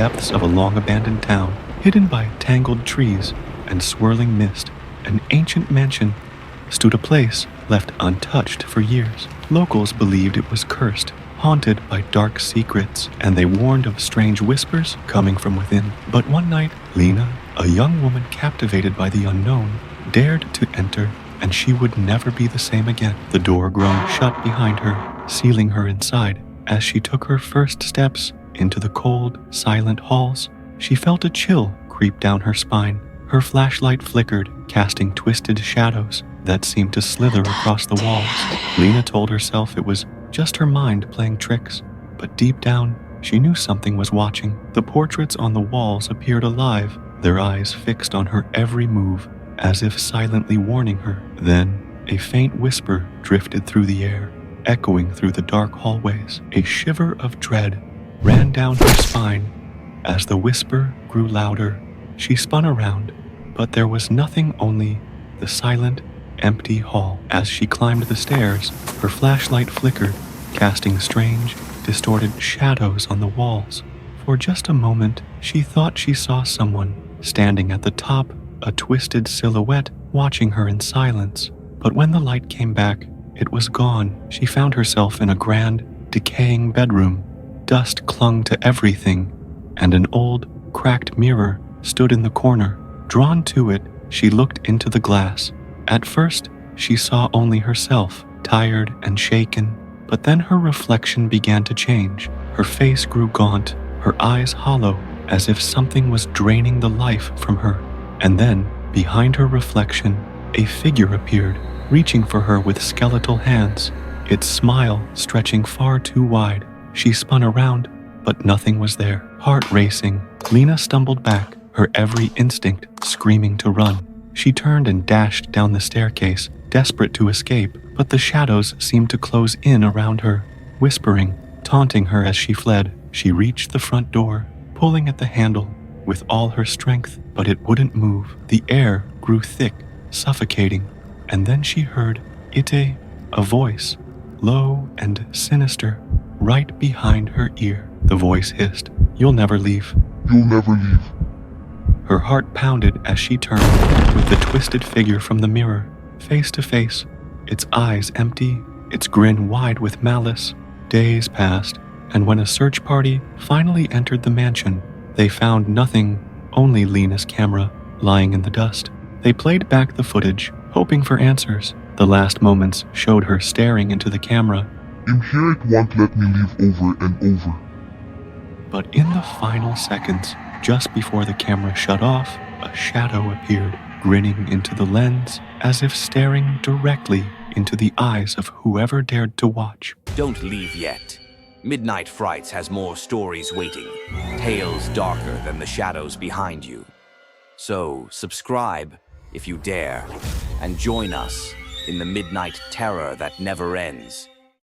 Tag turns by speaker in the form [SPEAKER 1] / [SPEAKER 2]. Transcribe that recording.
[SPEAKER 1] depths of a long-abandoned town, hidden by tangled trees and swirling mist, an ancient mansion stood a place left untouched for years. Locals believed it was cursed, haunted by dark secrets, and they warned of strange whispers coming from within. But one night, Lena, a young woman captivated by the unknown, dared to enter, and she would never be the same again. The door groaned shut behind her, sealing her inside. As she took her first steps into the cold, silent halls, she felt a chill creep down her spine. Her flashlight flickered, casting twisted shadows that seemed to slither across the walls. Lena told herself it was just her mind playing tricks, but deep down, she knew something was watching. The portraits on the walls appeared alive, their eyes fixed on her every move, as if silently warning her. Then, a faint whisper drifted through the air, echoing through the dark hallways. A shiver of dread ran down her spine. As the whisper grew louder, she spun around, but there was nothing, only the silent, empty hall. As she climbed the stairs, her flashlight flickered, casting strange, distorted shadows on the walls. For just a moment, she thought she saw someone standing at the top, a twisted silhouette watching her in silence. But when the light came back, it was gone. She found herself in a grand, decaying bedroom. Dust clung to everything, and an old, cracked mirror stood in the corner. Drawn to it, she looked into the glass. At first, she saw only herself, tired and shaken, but then her reflection began to change. Her face grew gaunt, her eyes hollow, as if something was draining the life from her. And then, behind her reflection, a figure appeared, reaching for her with skeletal hands, its smile stretching far too wide. She spun around, but nothing was there. Heart racing, Lena stumbled back, her every instinct screaming to run. She turned and dashed down the staircase, desperate to escape, but the shadows seemed to close in around her, whispering, taunting her as she fled. She reached the front door, pulling at the handle with all her strength, but it wouldn't move. The air grew thick, suffocating, and then she heard it, a voice, low and sinister, right behind her ear. The voice hissed, "You'll never leave."
[SPEAKER 2] You'll never leave.
[SPEAKER 1] Her heart pounded as she turned, with the twisted figure from the mirror, face to face, its eyes empty, its grin wide with malice. Days passed, and when a search party finally entered the mansion, they found nothing, only Lena's camera, lying in the dust. They played back the footage, hoping for answers. The last moments showed her staring into the camera.
[SPEAKER 2] In here it won't let me leave over and over.
[SPEAKER 1] But in the final seconds, just before the camera shut off, a shadow appeared, grinning into the lens, as if staring directly into the eyes of whoever dared to watch.
[SPEAKER 3] Don't leave yet. Midnight Frights has more stories waiting, tales darker than the shadows behind you. So, subscribe if you dare, and join us in the midnight terror that never ends.